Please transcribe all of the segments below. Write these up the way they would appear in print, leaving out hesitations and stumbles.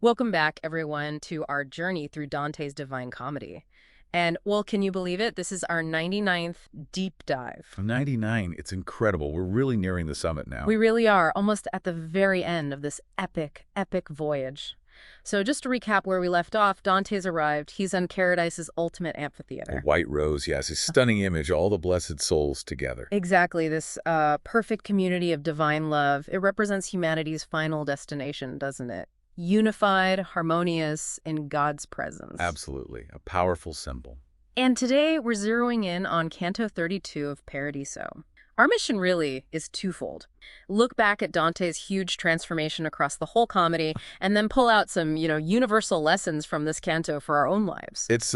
Welcome back, everyone, to our journey through Dante's Divine Comedy. And, well, can you believe it? This is our 99th deep dive. 99, it's incredible. We're really nearing the summit now. We really are, almost at the very end of this epic, epic voyage. So just to recap where we left off, Dante's arrived. He's on Paradise's ultimate The amphitheater. white rose, yes, a stunning image, all the blessed souls together. Exactly, this perfect community of divine love. It represents humanity's final destination, doesn't it? Unified, harmonious, in God's presence. Absolutely, a powerful symbol. And today we're zeroing in on Canto 32 of Paradiso. Our mission really is twofold. Look back at Dante's huge transformation across the whole comedy, and then pull out some, universal lessons from this canto for our own lives. It's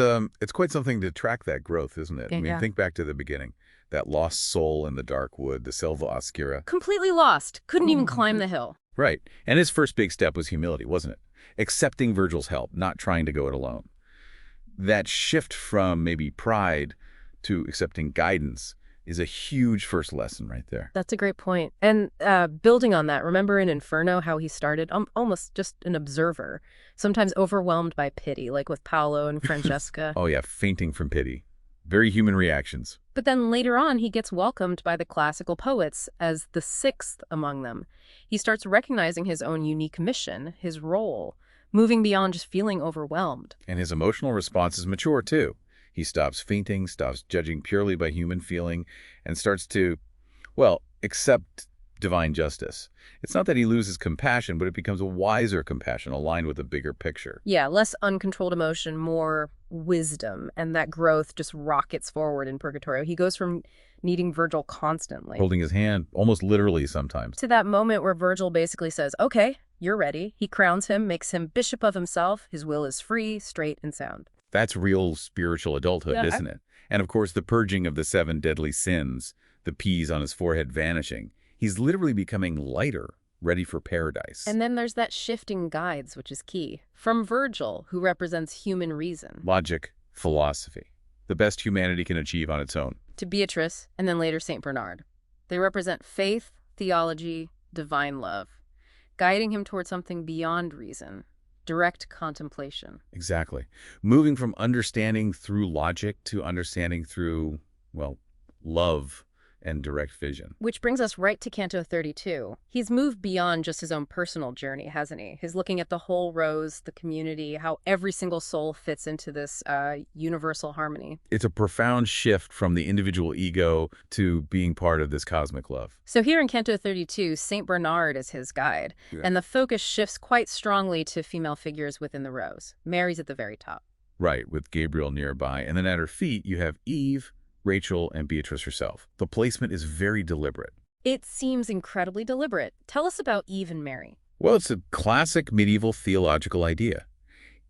quite something to track that growth, isn't it? I mean, Yeah. think back to the beginning. That lost soul in the dark wood, the Selva Oscura. Completely lost. Couldn't even climb the hill. Right, and his first big step was humility, wasn't it? Accepting Virgil's help, not trying to go it alone. That shift from maybe pride to accepting guidance is a huge first lesson right there. That's a great point. And building on that, remember in Inferno how he started almost just an observer, sometimes overwhelmed by pity, like with Paolo and Francesca. Oh yeah, fainting from pity. Very human reactions. But then later on, he gets welcomed by the classical poets as the sixth among them. He starts recognizing his own unique mission, his role, moving beyond just feeling overwhelmed. And his emotional response is mature, too. He stops fainting, stops judging purely by human feeling, and starts to, well, accept divine justice. It's not that he loses compassion, but it becomes a wiser compassion aligned with a bigger picture. Yeah, less uncontrolled emotion, more wisdom, and that growth just rockets forward in Purgatorio. He goes from needing Virgil constantly Holding his hand, almost literally sometimes. to that moment where Virgil basically says, okay, you're ready. He crowns him, makes him bishop of himself. His will is free, straight, and sound. That's real spiritual adulthood, Yeah. isn't it? And of course, the purging of the 7 deadly sins, the P's on his forehead vanishing. He's literally becoming lighter, ready for paradise. And then there's that shifting guides, which is key. From Virgil, who represents human reason, Logic, philosophy, the best humanity can achieve on its own. to Beatrice, and then later St. Bernard. They represent faith, theology, divine love, guiding him toward something beyond reason, direct contemplation. Exactly. Moving from understanding through logic to understanding through, well, love and direct vision. Which brings us right to Canto 32. He's moved beyond just his own personal journey, hasn't he? He's looking at the whole rose, the community, how every single soul fits into this universal harmony. It's a profound shift from the individual ego to being part of this cosmic love. So here in Canto 32, St. Bernard is his guide, Yeah. and the focus shifts quite strongly to female figures within the rose. Mary's at the very top. Right, with Gabriel nearby. And then at her feet, you have Eve, Rachel, and Beatrice herself. The placement is very deliberate. It seems incredibly deliberate. Tell us about Eve and Mary. Well, it's a classic medieval theological idea.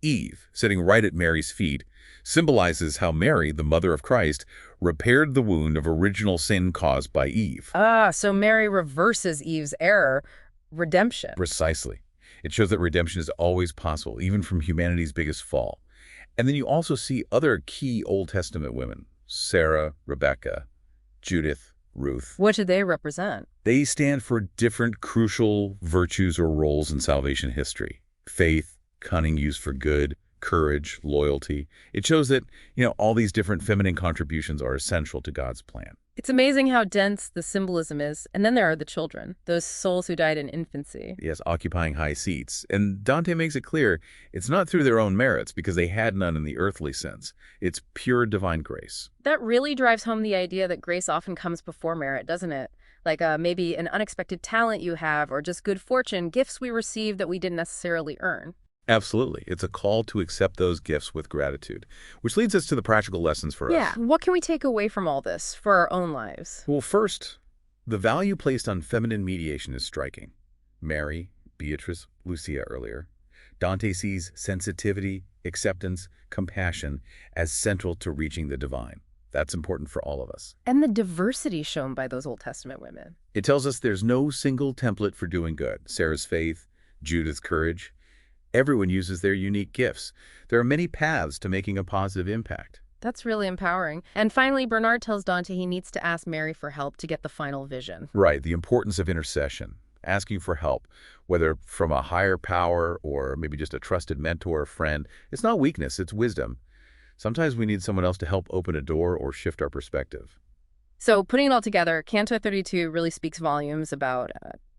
Eve, sitting right at Mary's feet, symbolizes how Mary, the mother of Christ, repaired the wound of original sin caused by Eve. So Mary reverses Eve's error, redemption. Precisely. It shows that redemption is always possible, even from humanity's biggest fall. And then you also see other key Old Testament women, Sarah, Rebecca, Judith, Ruth. What do they represent? They stand for different crucial virtues or roles in salvation history. Faith, cunning used for good, courage, loyalty. It shows that, all these different feminine contributions are essential to God's plan. It's amazing how dense the symbolism is. And then there are the children, those souls who died in infancy. Yes, occupying high seats. And Dante makes it clear it's not through their own merits because they had none in the earthly sense. It's pure divine grace. That really drives home the idea that grace often comes before merit, doesn't it? Like maybe an unexpected talent you have or just good fortune, gifts we receive that we didn't necessarily earn. Absolutely. It's a call to accept those gifts with gratitude, which leads us to the practical lessons for us. Yeah. What can we take away from all this for our own lives? Well, first, the value placed on feminine mediation is striking. Mary, Beatrice, Lucia earlier. Dante sees sensitivity, acceptance, compassion as central to reaching the divine. That's important for all of us. And the diversity shown by those Old Testament women. It tells us there's no single template for doing good. Sarah's faith, Judith's courage. Everyone uses their unique gifts. There are many paths to making a positive impact. That's really empowering. And finally, Bernard tells Dante he needs to ask Mary for help to get the final vision. Right, the importance of intercession. asking for help, whether from a higher power or maybe just a trusted mentor or friend. It's not weakness, it's wisdom. Sometimes we need someone else to help open a door or shift our perspective. So putting it all together, Canto 32 really speaks volumes about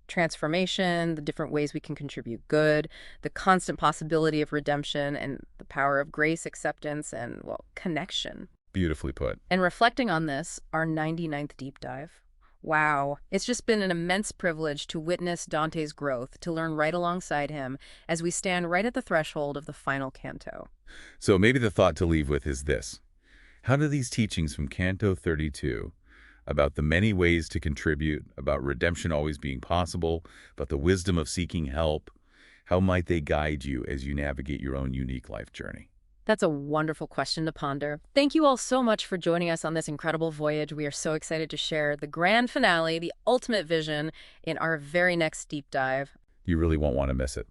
transformation, the different ways we can contribute good, the constant possibility of redemption, and the power of grace, acceptance, and, well, connection. Beautifully put. And reflecting on this, our 99th deep dive. Wow, it's just been an immense privilege to witness Dante's growth, to learn right alongside him as we stand right at the threshold of the final canto. So maybe the thought to leave with is this. How do these teachings from Canto 32 about the many ways to contribute, about redemption always being possible, about the wisdom of seeking help, how might they guide you as you navigate your own unique life journey? That's a wonderful question to ponder. Thank you all so much for joining us on this incredible voyage. We are so excited to share the grand finale, the ultimate vision, in our very next deep dive. You really won't want to miss it.